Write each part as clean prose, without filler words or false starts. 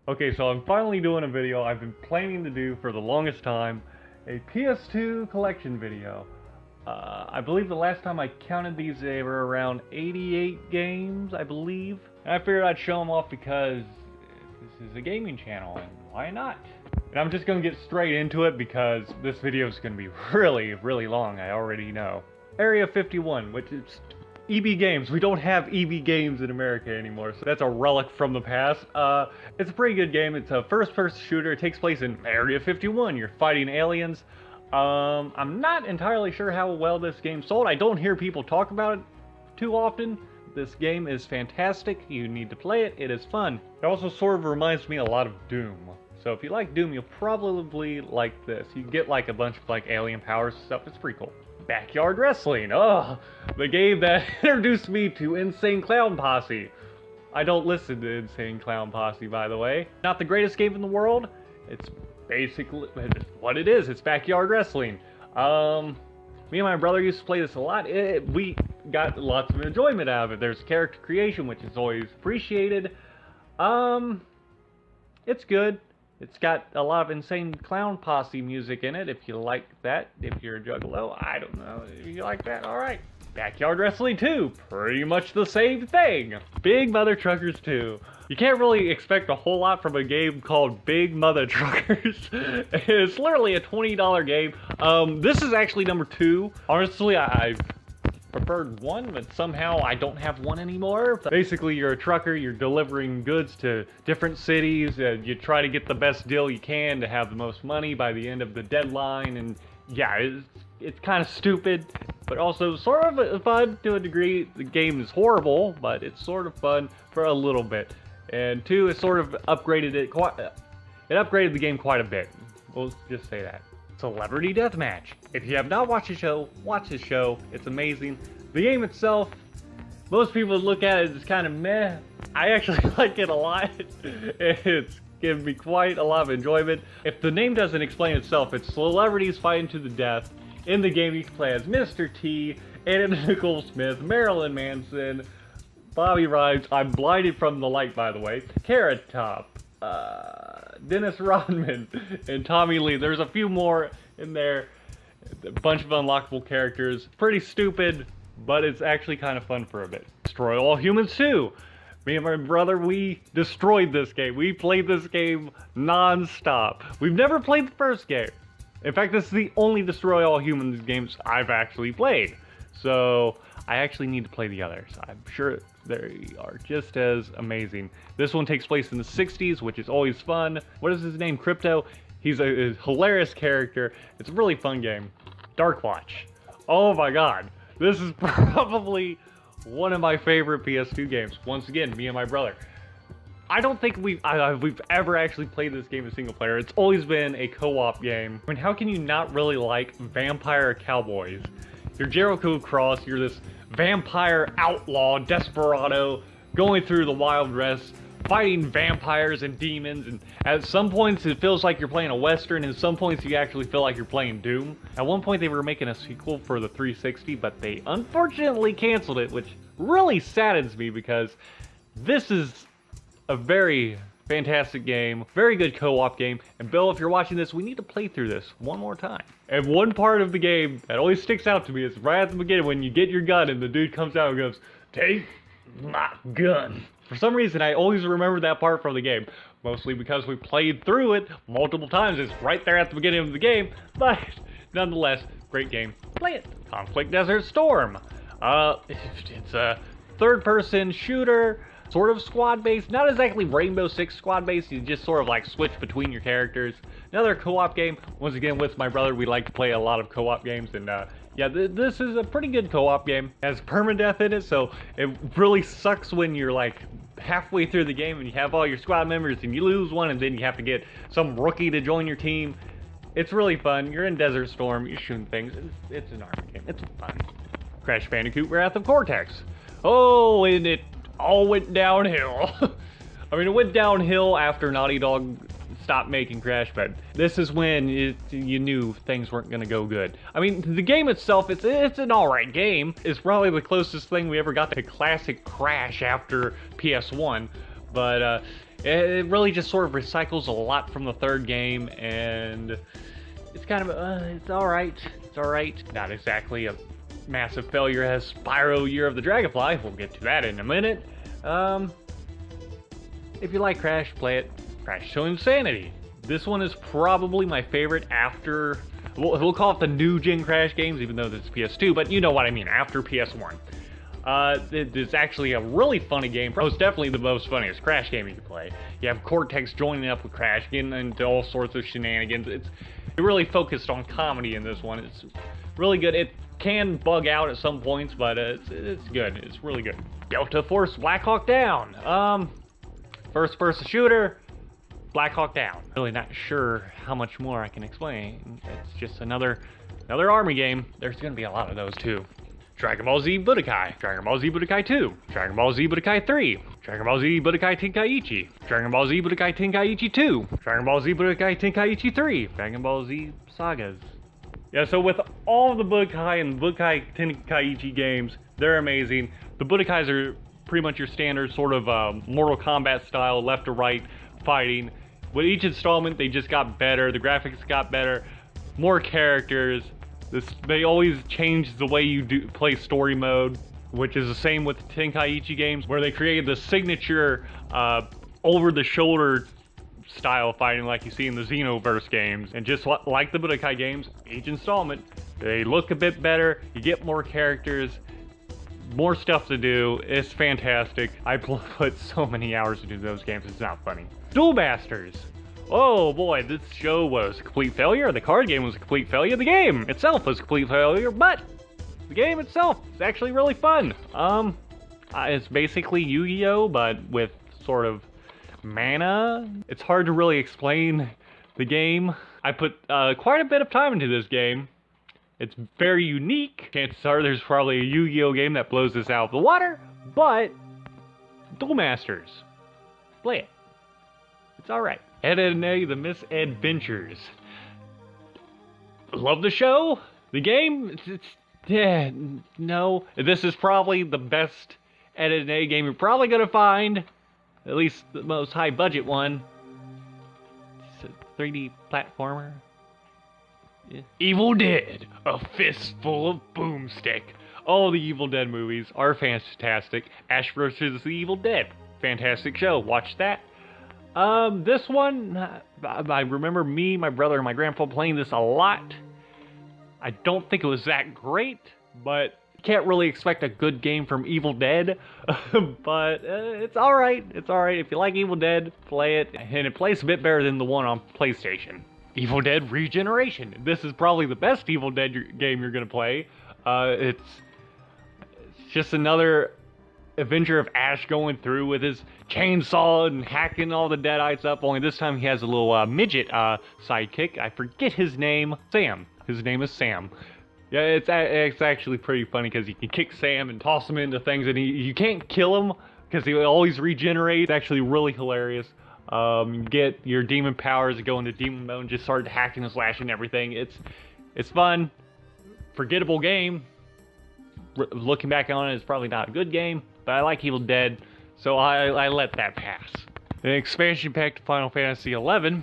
Okay, so I'm finally doing a video I've been planning to do for the longest time, a PS2 collection video. I believe the last time I counted these, they were around 88 games, I believe. And I figured I'd show them off because this is a gaming channel, and why not? And I'm just gonna get straight into it because this video is gonna be really, really long, I already know. Area 51, which is EB Games. We don't have EB Games in America anymore, so that's a relic from the past. It's a pretty good game. It's a first-person shooter. It takes place in Area 51. You're fighting aliens. I'm not entirely sure how well this game sold. I don't hear people talk about it too often. This game is fantastic. You need to play it. It is fun. It also sort of reminds me a lot of Doom. So if you like Doom, you'll probably like this. You get like a bunch of like alien powers and stuff. It's pretty cool. Backyard Wrestling. Oh, the game that introduced me to Insane Clown Posse. I don't listen to Insane Clown Posse, by the way. Not the greatest game in the world. It's basically what it is. It's Backyard Wrestling. Me and my brother used to play this a lot. We got lots of enjoyment out of it. There's character creation, which is always appreciated. It's good. It's got a lot of Insane Clown Posse music in it, if you like that. If you're a juggalo, I don't know. If you like that, alright. Backyard Wrestling 2, pretty much the same thing. Big Mother Truckers 2. You can't really expect a whole lot from a game called Big Mother Truckers. It's literally a $20 game. This is actually number 2. Honestly, I've preferred 1, but somehow I don't have 1 anymore. Basically, you're a trucker, you're delivering goods to different cities, you try to get the best deal you can to have the most money by the end of the deadline, and yeah, it's kind of stupid, but also sort of fun to a degree. The game is horrible, but it's sort of fun for a little bit. And 2, it sort of upgraded it upgraded the game quite a bit. We'll just say that. Celebrity Deathmatch. If you have not watched the show, watch the show. It's amazing. The game itself, most people look at it as kind of meh. I actually like it a lot. It's given me quite a lot of enjoyment. If the name doesn't explain itself, it's celebrities fighting to the death. In the game, you can play as Mr. T, Anna Nicole Smith, Marilyn Manson, Bobby Rhymes. I'm blinded from the light, by the way. Carrot Top. Dennis Rodman and Tommy Lee. There's a few more in there. A bunch of unlockable characters. Pretty stupid, but it's actually kind of fun for a bit. Destroy All Humans 2. Me and my brother, we destroyed this game. We played this game non-stop. We've never played the first game. In fact, this is the only Destroy All Humans games I've actually played. So I actually need to play the others. I'm sure they are just as amazing. This one takes place in the 60s, which is always fun. What is his name? Crypto? He's a hilarious character. It's a really fun game. Dark Watch. Oh my god. This is probably one of my favorite PS2 games. Once again, me and my brother. I don't think we've ever actually played this game as single player. It's always been a co-op game. I mean, how can you not really like Vampire Cowboys? You're Jericho Cross, you're this vampire outlaw, desperado, going through the Wild West, fighting vampires and demons, and at some points it feels like you're playing a Western, and some points you actually feel like you're playing Doom. At one point they were making a sequel for the 360, but they unfortunately canceled it, which really saddens me because this is a very fantastic game, very good co-op game, and Bill, if you're watching this, we need to play through this one more time. And one part of the game that always sticks out to me is right at the beginning when you get your gun and the dude comes out and goes, "Take my gun." For some reason, I always remember that part from the game, mostly because we played through it multiple times. It's right there at the beginning of the game, but nonetheless, great game. Play it. Conflict Desert Storm. It's a third-person shooter, sort of squad-based, not exactly Rainbow Six squad-based, you just sort of like switch between your characters. Another co-op game, once again with my brother, we like to play a lot of co-op games, and yeah, this is a pretty good co-op game. It has permadeath in it, so it really sucks when you're like halfway through the game and you have all your squad members and you lose one and then you have to get some rookie to join your team. It's really fun. You're in Desert Storm, you're shooting things. It's an army game. It's fun. Crash Bandicoot Wrath of Cortex. Oh, and it all went downhill. I mean, it went downhill after Naughty Dog stopped making Crash, but this is when you knew things weren't going to go good. I mean, the game itself, it's an alright game. It's probably the closest thing we ever got to classic Crash after PS1, but It really just sort of recycles a lot from the third game, and it's kind of, it's alright. It's alright. Not exactly a massive failure as Spyro Year of the Dragonfly. We'll get to that in a minute. If you like Crash, play it. Crash to Insanity. This one is probably my favorite after, we'll call it the new gen Crash games, even though this is PS2, but you know what I mean, after PS1. It's actually a really funny game. Most definitely the most funniest Crash game you can play. You have Cortex joining up with Crash, getting into all sorts of shenanigans. It really focused on comedy in this one. It's really good. It can bug out at some points, but it's good. It's really good. Delta Force Black Hawk Down. First person shooter, Black Hawk Down. Really not sure how much more I can explain. It's just another army game. There's gonna be a lot of those too. Dragon Ball Z Budokai, Dragon Ball Z Budokai 2, Dragon Ball Z Budokai 3, Dragon Ball Z Budokai Tenkaichi, Dragon Ball Z Budokai Tenkaichi 2, Dragon Ball Z Budokai Tenkaichi 3, Dragon Ball Z Sagas. Yeah, so with all the Budokai and Budokai Tenkaichi games, they're amazing. The Budokais are pretty much your standard sort of Mortal Kombat style, left to right fighting. With each installment, they just got better. The graphics got better, more characters. They always change the way you play story mode, which is the same with the Tenkaichi games, where they created the signature over-the-shoulder style fighting like you see in the Xenoverse games. And just like the Budokai games, each installment, they look a bit better, you get more characters, more stuff to do. It's fantastic. I put so many hours into those games, it's not funny. Duel Masters. Oh boy, this show was a complete failure. The card game was a complete failure. The game itself was a complete failure, but the game itself is actually really fun. It's basically Yu-Gi-Oh, but with sort of mana. It's hard to really explain the game. I put quite a bit of time into this game. It's very unique. Chances are there's probably a Yu-Gi-Oh game that blows this out of the water, but Duel Masters, play it. It's alright. Ed, Edd n Eddy, The Misadventures. Love the show? The game? Yeah, no. This is probably the best Ed, Edd n Eddy game you're probably gonna find. At least the most high budget one. It's a 3D platformer. Yeah. Evil Dead, A Fistful of Boomstick. All the Evil Dead movies are fantastic. Ash vs. the Evil Dead, fantastic show. Watch that. This one, I remember me, my brother, and my grandpa playing this a lot. I don't think it was that great, but you can't really expect a good game from Evil Dead. But it's alright. It's alright. If you like Evil Dead, play it. And it plays a bit better than the one on PlayStation. Evil Dead Regeneration. This is probably the best Evil Dead game you're gonna play. It's just another adventure of Ash going through with his chainsaw and hacking all the Deadites up, only this time he has a little midget sidekick. I forget his name. Sam. His name is Sam. Yeah, it's actually pretty funny because you can kick Sam and toss him into things, and you can't kill him because he always regenerates. It's actually really hilarious. You get your demon powers, go into demon mode and just start hacking and slashing everything. It's fun. Forgettable game. Looking back on it, it's probably not a good game, but I like Evil Dead, so I let that pass. An expansion pack to Final Fantasy XI.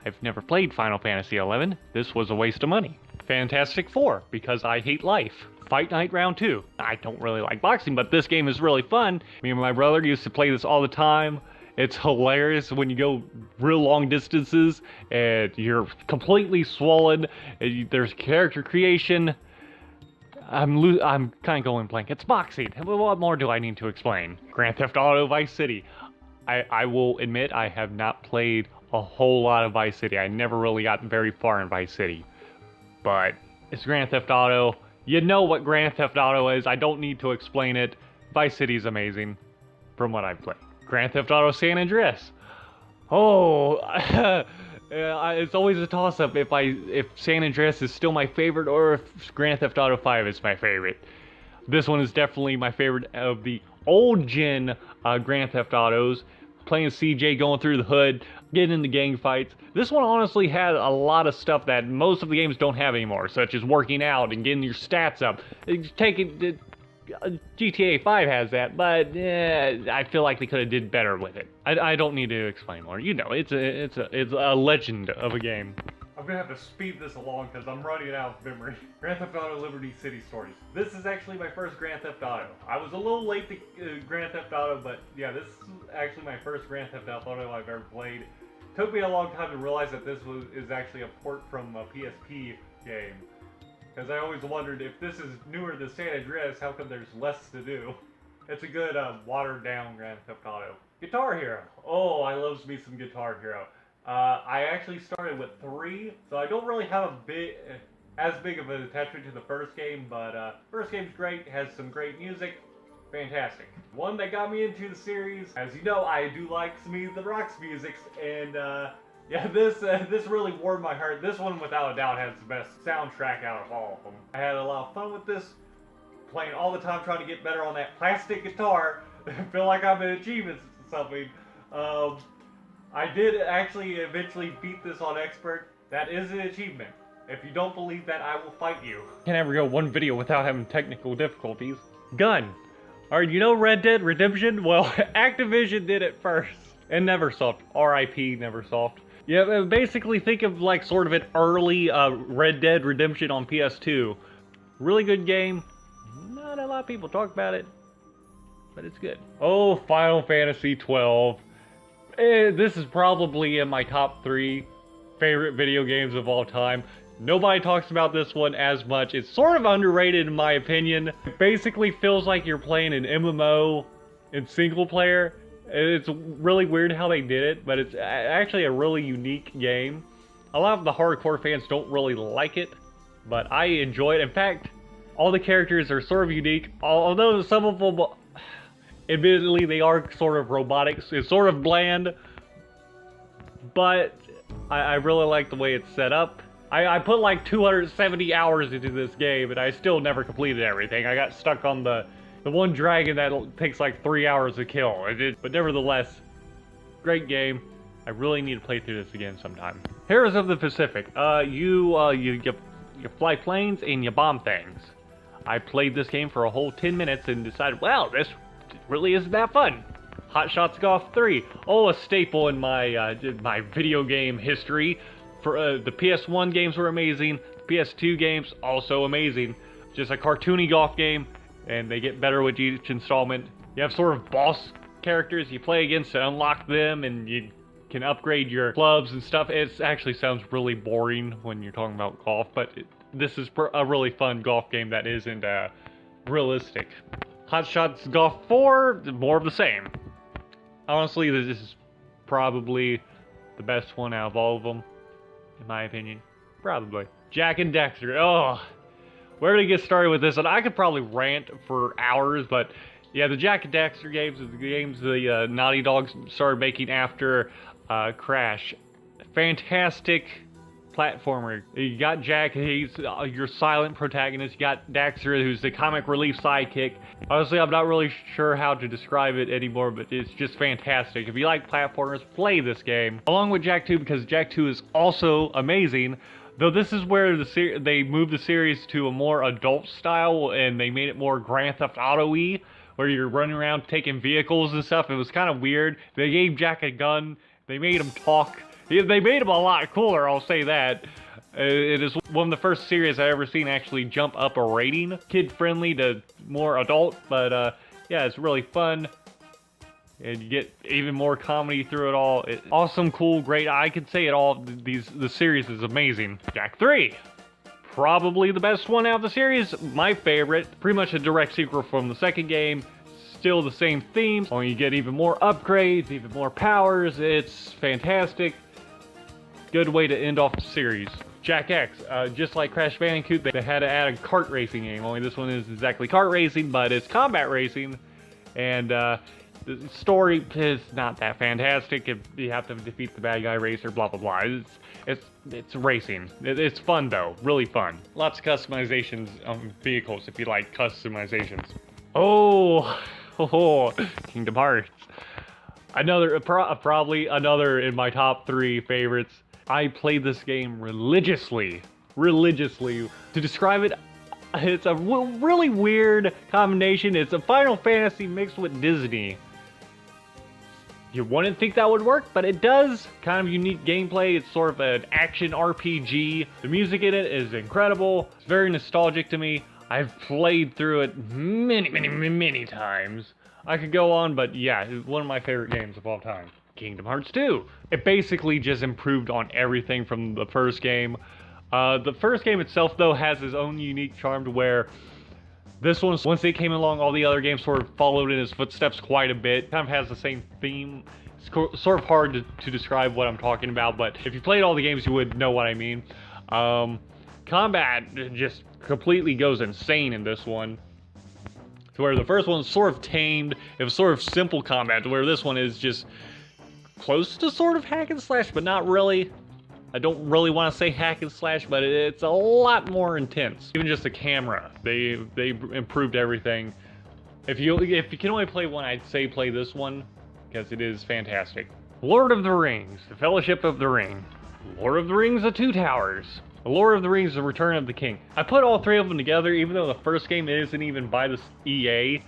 I've never played Final Fantasy XI. This was a waste of money. Fantastic Four, because I hate life. Fight Night Round 2. I don't really like boxing, but this game is really fun. Me and my brother used to play this all the time. It's hilarious when you go real long distances and you're completely swollen. And there's character creation. I'm kind of going blank. It's boxing. What more do I need to explain? Grand Theft Auto Vice City. I will admit I have not played a whole lot of Vice City. I never really got very far in Vice City. But it's Grand Theft Auto. You know what Grand Theft Auto is. I don't need to explain it. Vice City is amazing from what I've played. Grand Theft Auto San Andreas. Oh, it's always a toss-up if San Andreas is still my favorite or if Grand Theft Auto 5 is my favorite. This one is definitely my favorite of the old gen Grand Theft Autos. Playing CJ, going through the hood, getting into gang fights. This one honestly had a lot of stuff that most of the games don't have anymore, such as working out and getting your stats up. GTA 5 has that, but I feel like they could have did better with it. I don't need to explain more. You know, it's a legend of a game. I'm gonna have to speed this along because I'm running out of memory. Grand Theft Auto Liberty City Stories. This is actually my first Grand Theft Auto. I was a little late to Grand Theft Auto, but yeah, this is actually my first Grand Theft Auto I've ever played. Took me a long time to realize that this is actually a port from a PSP game. Because I always wondered if this is newer than San Andreas, how come there's less to do? It's a good watered down Grand Theft Auto. Guitar Hero. Oh, I love me some Guitar Hero. I actually started with 3, so I don't really have as big of an attachment to the first game, but first game's great, has some great music, fantastic. One that got me into the series, as you know, I do like some of the Rock's musics, and yeah, this really warmed my heart. This one, without a doubt, has the best soundtrack out of all of them. I had a lot of fun with this, playing all the time, trying to get better on that plastic guitar. I feel like I'm an achievement or something. I did actually eventually beat this on Expert. That is an achievement. If you don't believe that, I will fight you. Can't ever go one video without having technical difficulties. Gun. Alright, you know Red Dead Redemption? Well, Activision did it first. And Neversoft. R.I.P. Neversoft. Yeah, basically think of like sort of an early Red Dead Redemption on PS2. Really good game. Not a lot of people talk about it, but it's good. Oh, Final Fantasy 12. This is probably in my top 3 favorite video games of all time. Nobody talks about this one as much. It's sort of underrated in my opinion. It basically feels like you're playing an MMO in single player. It's really weird how they did it, but it's actually a really unique game. A lot of the hardcore fans don't really like it, but I enjoy it. In fact, all the characters are sort of unique, although some of them, admittedly, they are sort of robotic. It's sort of bland, but I really like the way it's set up. I put like 270 hours into this game, and I still never completed everything. I got stuck on the one dragon that takes like 3 hours to kill. But nevertheless, great game. I really need to play through this again sometime. Heroes of the Pacific. You fly planes and you bomb things. I played this game for a whole 10 minutes and decided, well, this really isn't that fun. Hot Shots Golf 3. Oh, a staple in my my video game history. For the PS1 games were amazing. The PS2 games also amazing. Just a cartoony golf game, and they get better with each installment. You have sort of boss characters you play against to unlock them, and you can upgrade your clubs and stuff. It actually sounds really boring when you're talking about golf, but this is a really fun golf game that isn't realistic. Hot Shots Golf 4, more of the same. Honestly, this is probably the best one out of all of them, in my opinion. Probably. Jak and Daxter. Oh, where to get started with this? And I could probably rant for hours, but yeah, the Jak and Daxter games are the games the Naughty Dogs started making after Crash. Fantastic platformer. You got Jak, he's your silent protagonist. You got Daxter, who's the comic relief sidekick. Honestly, I'm not really sure how to describe it anymore, but it's just fantastic. If you like platformers, play this game. Along with Jak 2, because Jak 2 is also amazing. Though this is where they moved the series to a more adult style, and they made it more Grand Theft Auto-y, where you're running around taking vehicles and stuff. It was kind of weird. They gave Jak a gun. They made him talk. They made him a lot cooler, I'll say that. It is one of the first series I've ever seen actually jump up a rating. Kid-friendly to more adult, but yeah, it's really fun. And you get even more comedy through it all. Awesome, cool, great. I could say it all. The series is amazing. Jak 3. Probably the best one out of the series. My favorite. Pretty much a direct sequel from the second game. Still the same themes. Only you get even more upgrades, even more powers. It's fantastic. Good way to end off the series. Jak X, just like Crash Bandicoot, they had to add a kart racing game. Only this one is exactly kart racing, but it's combat racing. And the story is not that fantastic. You have to defeat the bad guy racer, blah blah blah. It's racing. It's fun though, really fun. Lots of customizations on vehicles if you like customizations. Oh, Kingdom Hearts. Probably another in my top 3 favorites. I played this game religiously. To describe it, It's a really weird combination. It's a Final Fantasy mixed with Disney. You wouldn't think that would work, but it does. Kind of unique gameplay. It's sort of an action RPG. The music in it is incredible. It's very nostalgic to me. I've played through it many times. I could go on, but yeah, it's one of my favorite games of all time. Kingdom Hearts 2. It basically just improved on everything from the first game. The first game itself, though, has its own unique charm to where this one, once it came along, all the other games sort of followed in its footsteps quite a bit. Kind of has the same theme. It's sort of hard to describe what I'm talking about, but if you played all the games, you would know what I mean. Combat just completely goes insane in this one. To where the first one was sort of tamed. It was sort of simple combat, to where this one is just close to sort of hack and slash, but not really. I don't really want to say hack and slash, but it's a lot more intense. Even just the camera, they improved everything. If you can only play one, I'd say play this one, because it is fantastic. Lord of the Rings, The Fellowship of the Ring. Lord of the Rings, The Two Towers. Lord of the Rings, The Return of the King. I put all three of them together, even though the first game isn't even by the EA,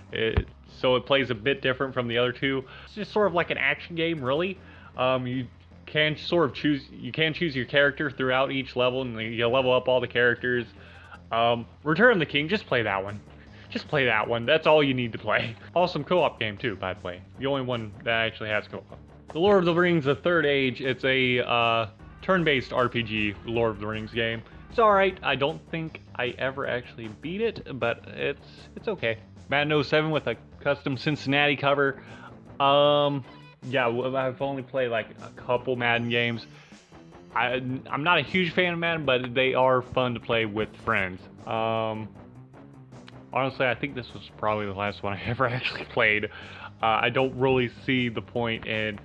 so it plays a bit different from the other two. It's just sort of like an action game, really. You can sort of choose your character throughout each level, and you level up all the characters. Return of the King, just play that one. Just play that one. That's all you need to play. Awesome co-op game too, by the way. The only one that actually has co-op. The Lord of the Rings: The Third Age. It's a turn-based RPG Lord of the Rings game. It's alright. I don't think I ever actually beat it, but it's okay. Madden 07 with a custom Cincinnati cover. Yeah, I've only played like a couple Madden games. I'm not a huge fan of Madden, but they are fun to play with friends. Honestly, I think this was probably the last one I ever actually played. I don't really see the point in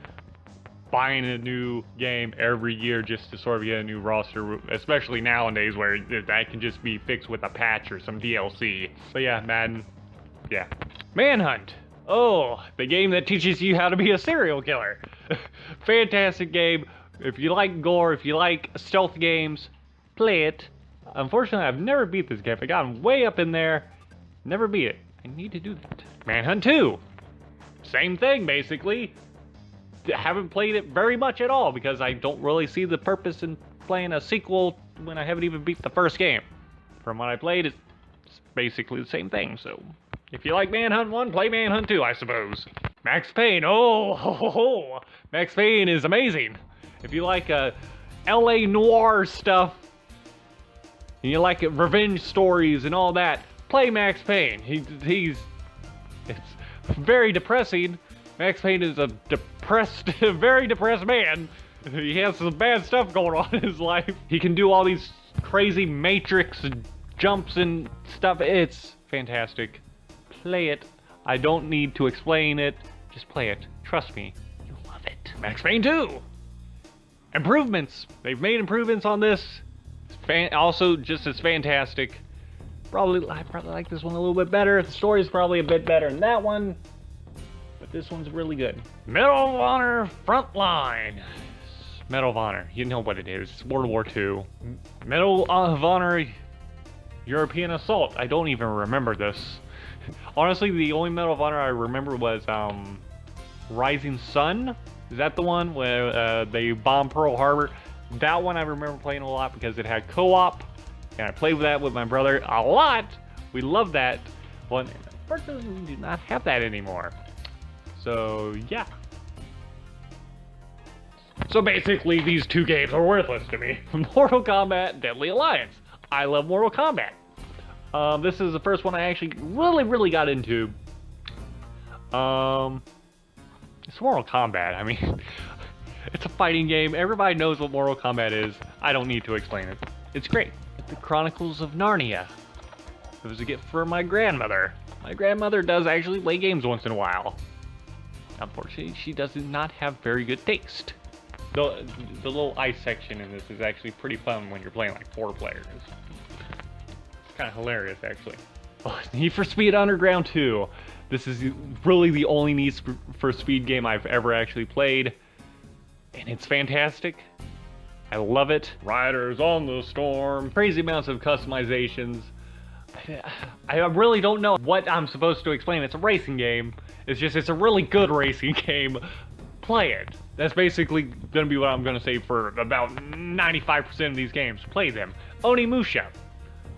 buying a new game every year just to sort of get a new roster, especially nowadays where that can just be fixed with a patch or some DLC. But yeah, Madden, yeah. Manhunt. Oh, the game that teaches you how to be a serial killer. Fantastic game. If you like gore, if you like stealth games, play it. Unfortunately, I've never beat this game. I got way up in there, never beat it. I need to do that. Manhunt 2. Same thing, basically. Haven't played it very much at all because I don't really see the purpose in playing a sequel when I haven't even beat the first game. From what I played, it's basically the same thing, so if you like Manhunt 1, play Manhunt 2, I suppose. Max Payne, oh, Max Payne is amazing. If you like LA noir stuff, and you like revenge stories and all that, play Max Payne. It's very depressing. Max Payne is a depressed, very depressed man. He has some bad stuff going on in his life. He can do all these crazy Matrix jumps and stuff. It's fantastic. Play it. I don't need to explain it. Just play it. Trust me. You'll love it. Max Payne 2. Improvements. They've made improvements on this. It's also just as fantastic. I probably like this one a little bit better. The story's probably a bit better than that one. But this one's really good. Medal of Honor Frontline. Medal of Honor. You know what it is. It's World War II. Medal of Honor European Assault. I don't even remember this. Honestly, the only Medal of Honor I remember was Rising Sun. Is that the one where they bombed Pearl Harbor? That one I remember playing a lot because it had co-op, and I played with that with my brother a lot. We loved that. Well, unfortunately, we do not have that anymore. So, yeah. So basically, these two games are worthless to me. Mortal Kombat, Deadly Alliance. I love Mortal Kombat. This is the first one I actually really got into. It's Mortal Kombat. I mean, it's a fighting game. Everybody knows what Mortal Kombat is. I don't need to explain it. It's great. The Chronicles of Narnia. It was a gift for my grandmother. My grandmother does actually play games once in a while. Unfortunately, she does not have very good taste. The little ice section in this is actually pretty fun when you're playing like 4 players. It's kind of hilarious, actually. Oh, Need for Speed Underground 2. This is really the only Need for Speed game I've ever actually played. And it's fantastic. I love it. Riders on the Storm. Crazy amounts of customizations. I really don't know what I'm supposed to explain. It's a racing game. It's a really good racing game. Play it. That's basically gonna be what I'm gonna say for about 95% of these games. Play them. Onimusha.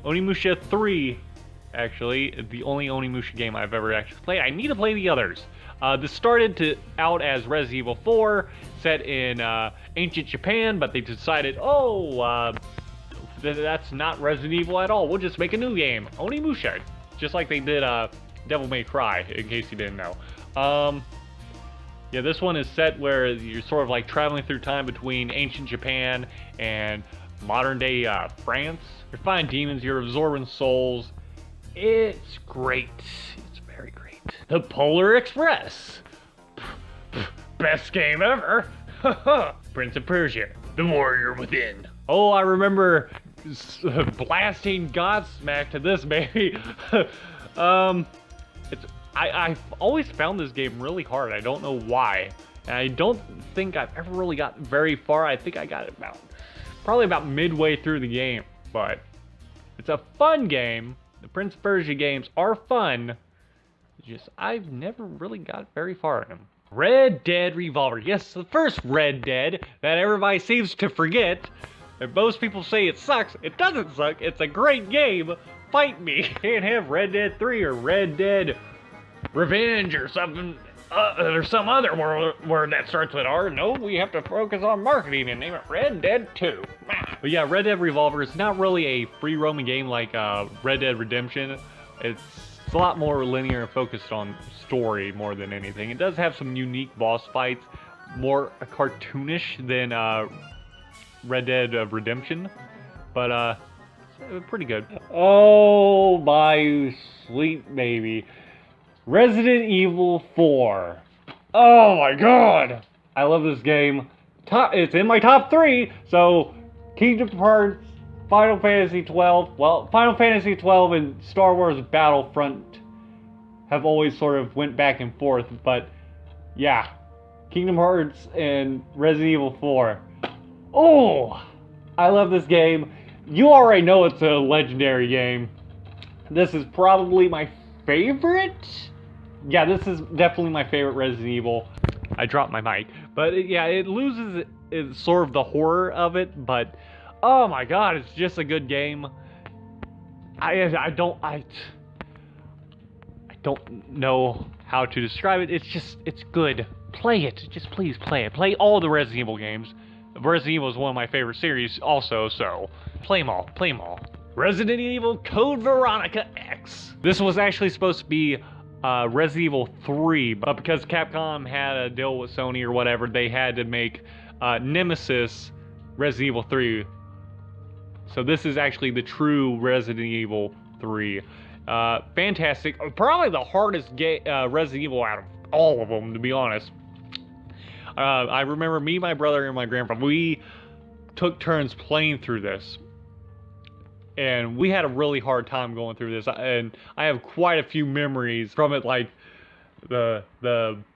Onimusha 3, actually, the only Onimusha game I've ever actually played. I need to play the others. This started out as Resident Evil 4, set in ancient Japan, but they decided, that's not Resident Evil at all. We'll just make a new game, Onimusha, just like they did Devil May Cry, in case you didn't know. Yeah, this one is set where you're sort of like traveling through time between ancient Japan and modern day France. You're fighting demons, you're absorbing souls. It's great. It's very great. The Polar Express. Best game ever. Prince of Persia. The Warrior Within. Oh, I remember blasting Godsmack to this, baby. I've always found this game really hard. I don't know why. And I don't think I've ever really got very far. I think I got it probably about midway through the game. But it's a fun game. The Prince of Persia games are fun. Just I've never really got very far in them. Red Dead Revolver. Yes, the first Red Dead that everybody seems to forget. And most people say it sucks. It doesn't suck. It's a great game. Fight me. Can't have Red Dead 3 or Red Dead Revenge or something, or some other word that starts with R. No, we have to focus on marketing and name it Red Dead 2. But yeah, Red Dead Revolver is not really a free roaming game like Red Dead Redemption. It's a lot more linear and focused on story more than anything. It does have some unique boss fights, more cartoonish than Red Dead Redemption, but pretty good. Oh my sweet baby. Resident Evil 4. Oh my god! I love this game. It's in my top 3, so Kingdom Hearts, Final Fantasy 12. Well, Final Fantasy 12 and Star Wars Battlefront have always sort of went back and forth, but yeah. Kingdom Hearts and Resident Evil 4. Oh! I love this game. You already know it's a legendary game. This is probably my favorite? Yeah, this is definitely my favorite Resident Evil. I dropped my mic. But it loses sort of the horror of it, but oh my god, it's just a good game. I don't know how to describe it. It's good. Play it. Just please play it. Play all the Resident Evil games. Resident Evil is one of my favorite series also, so play them all. Play them all. Resident Evil Code Veronica X. This was actually supposed to be Resident Evil 3, but because Capcom had a deal with Sony or whatever, they had to make Nemesis Resident Evil 3. So this is actually the true Resident Evil 3. Fantastic. Probably the hardest Resident Evil out of all of them, to be honest. I remember me, my brother, and my grandpa, we took turns playing through this. And we had a really hard time going through this, and I have quite a few memories from it, like the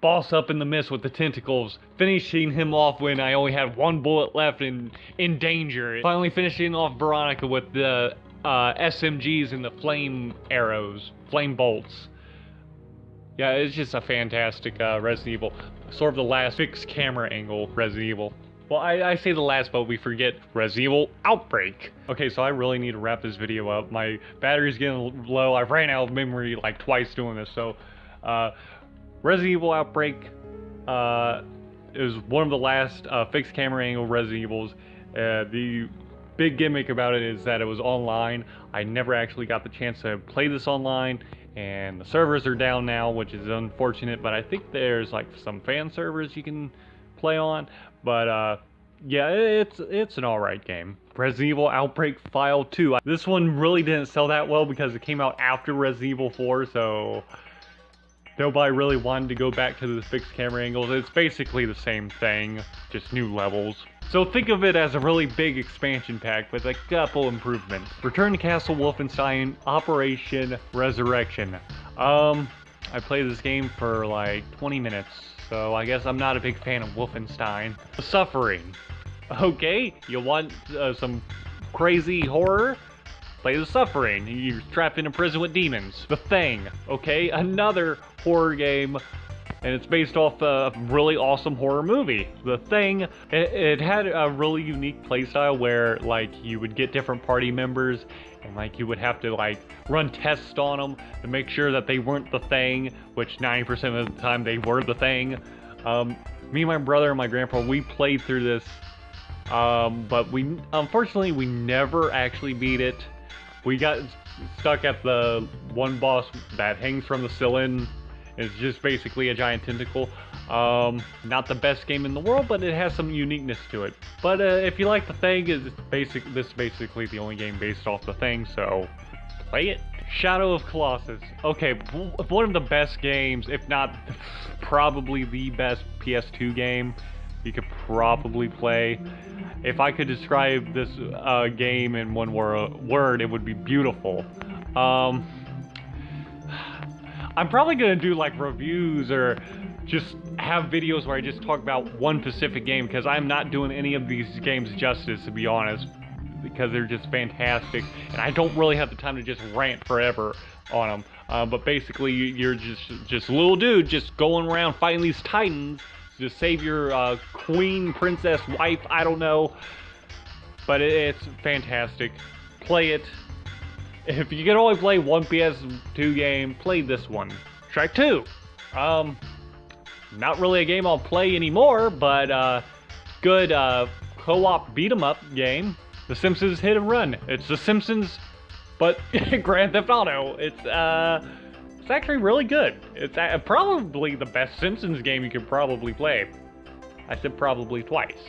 boss up in the mist with the tentacles, finishing him off when I only had one bullet left and in danger, finally finishing off Veronica with the SMGs and the flame arrows, flame bolts. Yeah, it's just a fantastic Resident Evil, sort of the last fixed camera angle Resident Evil. Well, I say the last, but we forget Resident Evil Outbreak. Okay, so I really need to wrap this video up. My battery's getting low. I've ran out of memory like twice doing this. So, Resident Evil Outbreak is one of the last fixed camera angle Resident Evils. The big gimmick about it is that it was online. I never actually got the chance to play this online, and the servers are down now, which is unfortunate, but I think there's like some fan servers you can play on. But yeah, it's an alright game. Resident Evil Outbreak File 2. This one really didn't sell that well because it came out after Resident Evil 4, so nobody really wanted to go back to the fixed camera angles. It's basically the same thing, just new levels. So think of it as a really big expansion pack with a couple improvements. Return to Castle Wolfenstein, Operation Resurrection. I played this game for like 20 minutes. So I guess I'm not a big fan of Wolfenstein. Suffering. Okay, you want some crazy horror? Play The Suffering. You're trapped in a prison with demons. The Thing. Okay, another horror game. And it's based off a really awesome horror movie. The Thing, it had a really unique playstyle where, like, you would get different party members and, like, you would have to, like, run tests on them to make sure that they weren't the Thing, which 90% of the time they were the Thing. Me and my brother and my grandpa, we played through this, but unfortunately, we never actually beat it. We got stuck at the one boss that hangs from the ceiling. It's just basically a giant tentacle. Not the best game in the world, but it has some uniqueness to it. But if you like The Thing, this is basically the only game based off The Thing, so play it. Shadow of Colossus. Okay, one of the best games, if not probably the best PS2 game you could probably play. If I could describe this game in one word, it would be beautiful. I'm probably gonna do like reviews or just have videos where I just talk about one specific game, because I'm not doing any of these games justice, to be honest, because they're just fantastic, and I don't really have the time to just rant forever on them. But basically, you're just a little dude just going around fighting these titans to save your queen, princess, wife, I don't know. But it's fantastic. Play it. If you can only play one PS2 game, play this one. Track 2. Not really a game I'll play anymore, but good co-op beat-em-up game. The Simpsons Hit and Run. It's The Simpsons, but Grand Theft Auto. It's actually really good. It's probably the best Simpsons game you could probably play. I said probably twice.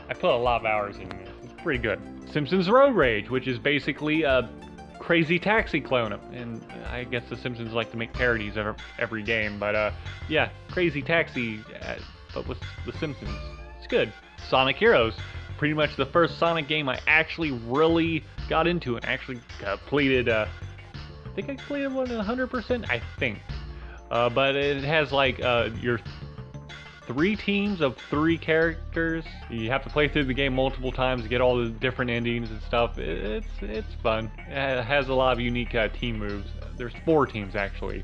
I put a lot of hours in this. It's pretty good. Simpsons Road Rage, which is basically a Crazy Taxi clone, and I guess the Simpsons like to make parodies of every game, but yeah, Crazy Taxi, but with the Simpsons. It's good. Sonic Heroes, pretty much the first Sonic game I actually really got into and actually completed. I think I completed one 100%, I think. But it has like your 3 teams of 3 characters. You have to play through the game multiple times to get all the different endings and stuff. It's fun. It has a lot of unique team moves. There's 4 teams actually.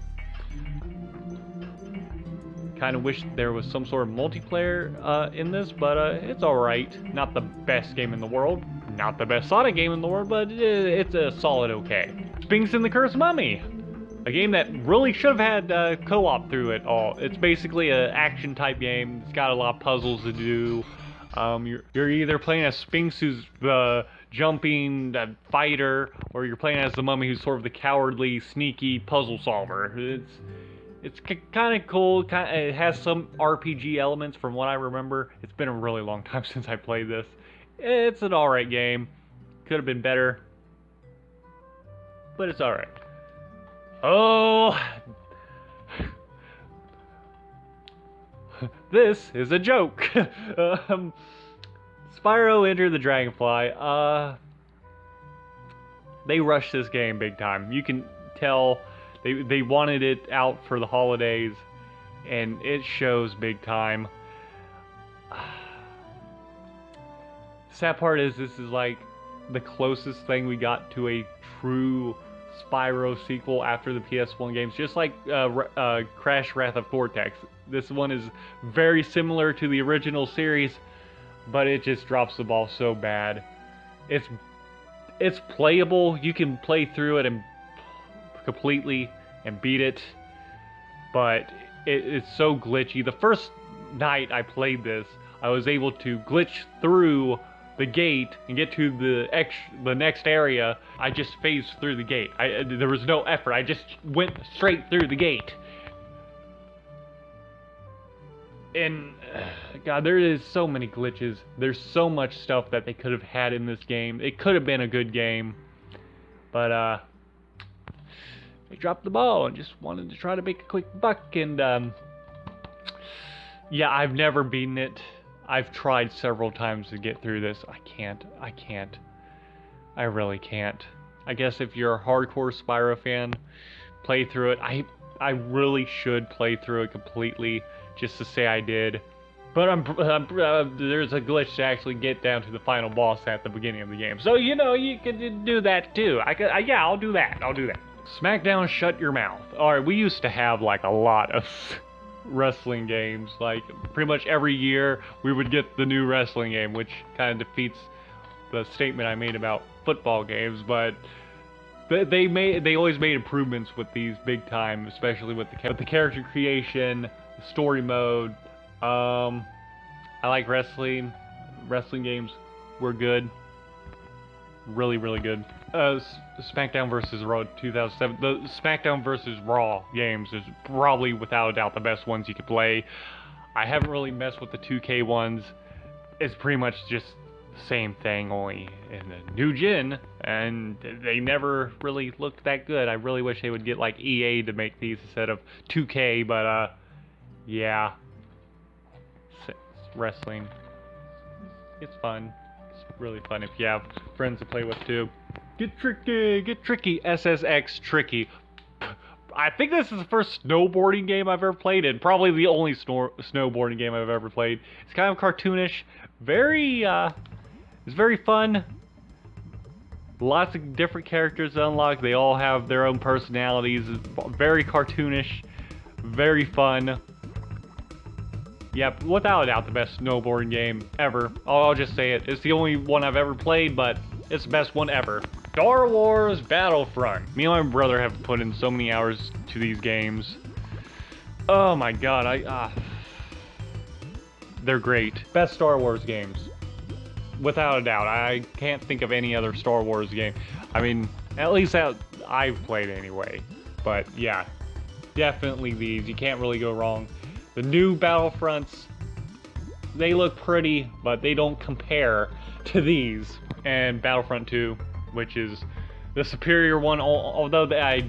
Kind of wish there was some sort of multiplayer in this, but it's alright. Not the best game in the world. Not the best Sonic game in the world, but it's a solid okay. Sphinx and the Cursed Mummy. A game that really should have had co-op through it all. It's basically an action-type game. It's got a lot of puzzles to do. You're either playing as Sphinx, who's the jumping fighter, or you're playing as the Mummy, who's sort of the cowardly, sneaky puzzle solver. It's kind of cool. It has some RPG elements from what I remember. It's been a really long time since I played this. It's an alright game. Could have been better, but it's alright. Oh, this is a joke. Spyro Enter the Dragonfly. They rushed this game big time. You can tell they wanted it out for the holidays, and it shows big time. Sad part is this is like the closest thing we got to a true Spyro sequel after the PS1 games, just like Crash Wrath of Cortex. This one is very similar to the original series, but it just drops the ball so bad. It's playable. You can play through it and completely and beat it, but it's so glitchy. The first night I played this, I was able to glitch through the gate and get to the next area. I just phased through the gate. There was no effort. I just went straight through the gate. And God, there is so many glitches. There's so much stuff that they could have had in this game. It could have been a good game, but they dropped the ball and just wanted to try to make a quick buck. And yeah, I've never beaten it. I've tried several times to get through this. I can't. I really can't. I guess if you're a hardcore Spyro fan, play through it. I really should play through it completely just to say I did. But there's a glitch to actually get down to the final boss at the beginning of the game. So, you know, you could do that too. Yeah, I'll do that. I'll do that. SmackDown, shut your mouth. Alright, we used to have like a lot of wrestling games. Like, pretty much every year we would get the new wrestling game, which kind of defeats the statement I made about football games, but they always made improvements with these big time, especially with the character creation, the story mode. I like wrestling. Wrestling games were good. Really, really good. SmackDown vs. Raw 2007. The SmackDown vs. Raw games is probably, without a doubt, the best ones you could play. I haven't really messed with the 2K ones. It's pretty much just the same thing, only in the new gen, and they never really looked that good. I really wish they would get like EA to make these instead of 2K, but yeah. Wrestling. It's fun. It's really fun if you have friends to play with too. Get tricky, SSX tricky. I think this is the first snowboarding game I've ever played, and probably the only snowboarding game I've ever played. It's kind of cartoonish, it's very fun. Lots of different characters to unlock. They all have their own personalities. It's very cartoonish, very fun. Yep, without a doubt, the best snowboarding game ever. I'll just say it. It's the only one I've ever played, but it's the best one ever. Star Wars Battlefront. Me and my brother have put in so many hours to these games. Oh my god, they're great. Best Star Wars games. Without a doubt. I can't think of any other Star Wars game. I mean, at least that I've played anyway. But yeah, definitely these. You can't really go wrong. The new Battlefronts, they look pretty, but they don't compare to these. And Battlefront 2, which is the superior one, although they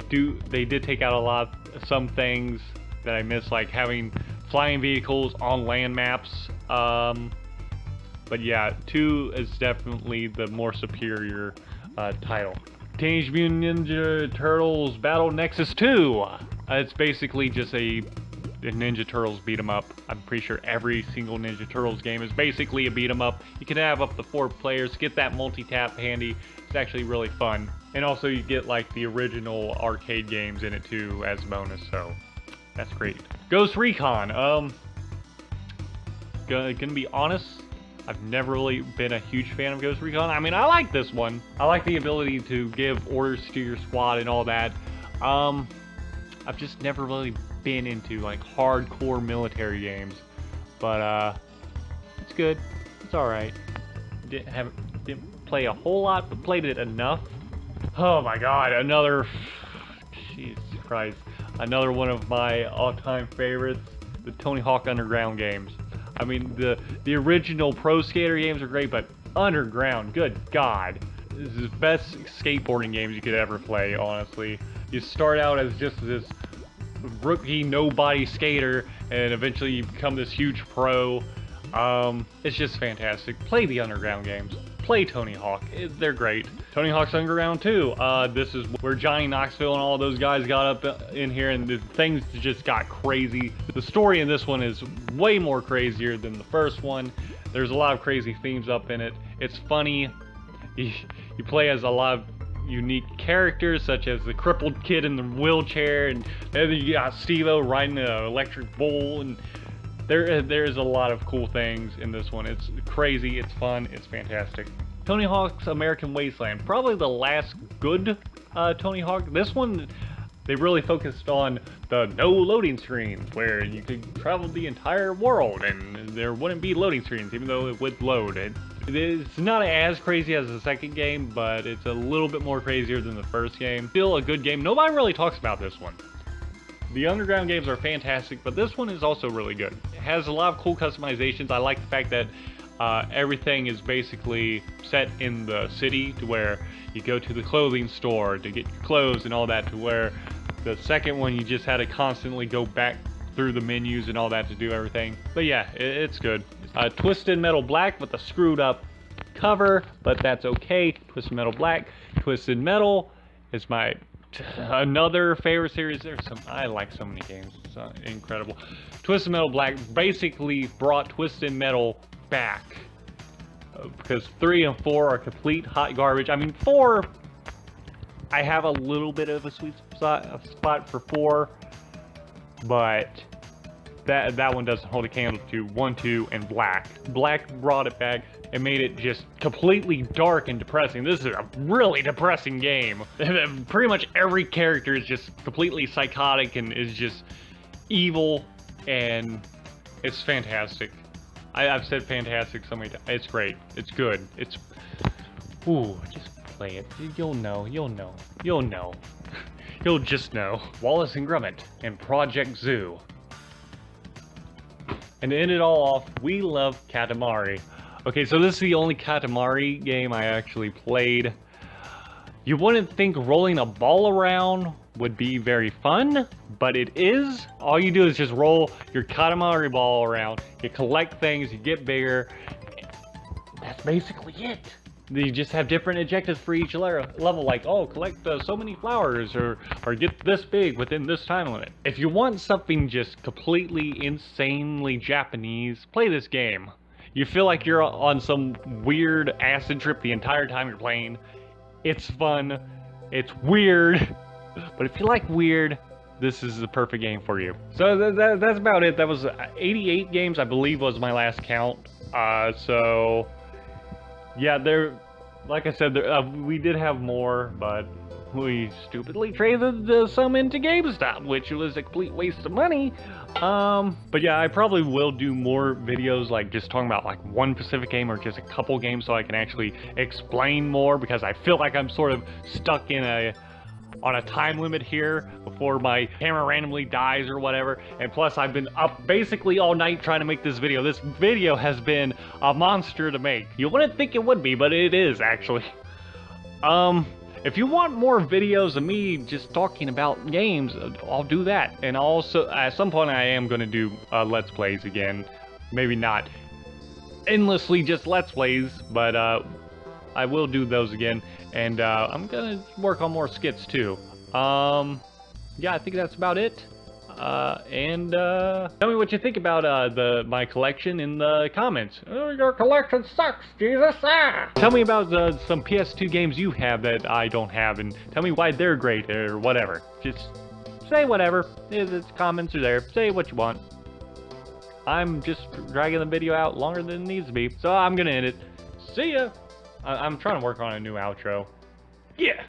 did take out some things that I miss, like having flying vehicles on land maps. But yeah, 2 is definitely the more superior title. Teenage Mutant Ninja Turtles Battle Nexus 2. It's basically just a Ninja Turtles beat 'em up. I'm pretty sure every single Ninja Turtles game is basically a beat 'em up. You can have up to 4 players, get that multi-tap handy. It's actually really fun. And also you get like the original arcade games in it too as a bonus, so that's great. Ghost Recon. Gonna be honest, I've never really been a huge fan of Ghost Recon. I mean, I like this one. I like the ability to give orders to your squad and all that. I've just never really been into like hardcore military games, but it's good. It's all right. Didn't play a whole lot, but played it enough. Oh my god, Jesus Christ, another one of my all-time favorites, the Tony Hawk Underground games. I mean, the original Pro Skater games are great, but Underground, good god, this is the best skateboarding games you could ever play. Honestly, you start out as just this rookie nobody skater, and eventually you become this huge pro. It's just fantastic. Play the Underground games. Play Tony Hawk. They're great. Tony Hawk's Underground 2. This is where Johnny Knoxville and all those guys got up in here, and things just got crazy. The story in this one is way more crazier than the first one. There's a lot of crazy themes up in it. It's funny. You play as a lot of unique characters, such as the crippled kid in the wheelchair, and then you got Steve-O riding an electric bull, and there's a lot of cool things in this one. It's crazy, it's fun, it's fantastic. Tony Hawk's American Wasteland, probably the last good Tony Hawk. This one, they really focused on the no loading screens, where you could travel the entire world and there wouldn't be loading screens, even though it would load. It's not as crazy as the second game, but it's a little bit more crazier than the first game. Still a good game. Nobody really talks about this one. The Underground games are fantastic, but this one is also really good. It has a lot of cool customizations. I like the fact that everything is basically set in the city, to where you go to the clothing store to get your clothes and all that, to where the second one you just had to constantly go back through the menus and all that to do everything. But yeah, it's good. Twisted Metal Black with a screwed up cover, but that's okay. Twisted Metal Black. Twisted Metal is my Another favorite series. I like so many games. It's incredible. Twisted Metal Black basically brought Twisted Metal back. Because 3 and 4 are complete hot garbage. I mean, 4, I have a little bit of a sweet spot for 4, but that one doesn't hold a candle to 1, 2, and Black. Black brought it back and made it just completely dark and depressing. This is a really depressing game. Pretty much every character is just completely psychotic and is just evil, and it's fantastic. I've said fantastic so many times. It's great. It's good. It's... Ooh, just play it. You'll know. You'll know. You'll know. You'll just know. Wallace and Gromit and Project Zoo. And to end it all off, we love Katamari. Okay, so this is the only Katamari game I actually played. You wouldn't think rolling a ball around would be very fun, but it is. All you do is just roll your Katamari ball around, you collect things, you get bigger. That's basically it. You just have different objectives for each level, like, oh, collect so many flowers, or get this big within this time limit. If you want something just completely insanely Japanese, play this game. You feel like you're on some weird acid trip the entire time you're playing. It's fun, it's weird, but if you like weird, this is the perfect game for you. So that's about it. That was 88 games, I believe, was my last count. So yeah, like I said, we did have more, but we stupidly traded some into GameStop, which was a complete waste of money. But yeah, I probably will do more videos, like just talking about like one specific game or just a couple games, so I can actually explain more, because I feel like I'm sort of stuck on a time limit here before my camera randomly dies or whatever. And plus, I've been up basically all night trying to make this video. This video has been a monster to make. You wouldn't think it would be, but it is actually. If you want more videos of me just talking about games, I'll do that. And also, at some point, I am going to do Let's Plays again. Maybe not endlessly just Let's Plays, but I will do those again. And I'm going to work on more skits too. Yeah, I think that's about it. Tell me what you think about my collection in the comments. Oh, your collection sucks, Jesus! Ah! Tell me about some PS2 games you have that I don't have, and tell me why they're great, or whatever. Just say whatever. The comments are there. Say what you want. I'm just dragging the video out longer than it needs to be, so I'm gonna end it. See ya! I'm trying to work on a new outro. Yeah!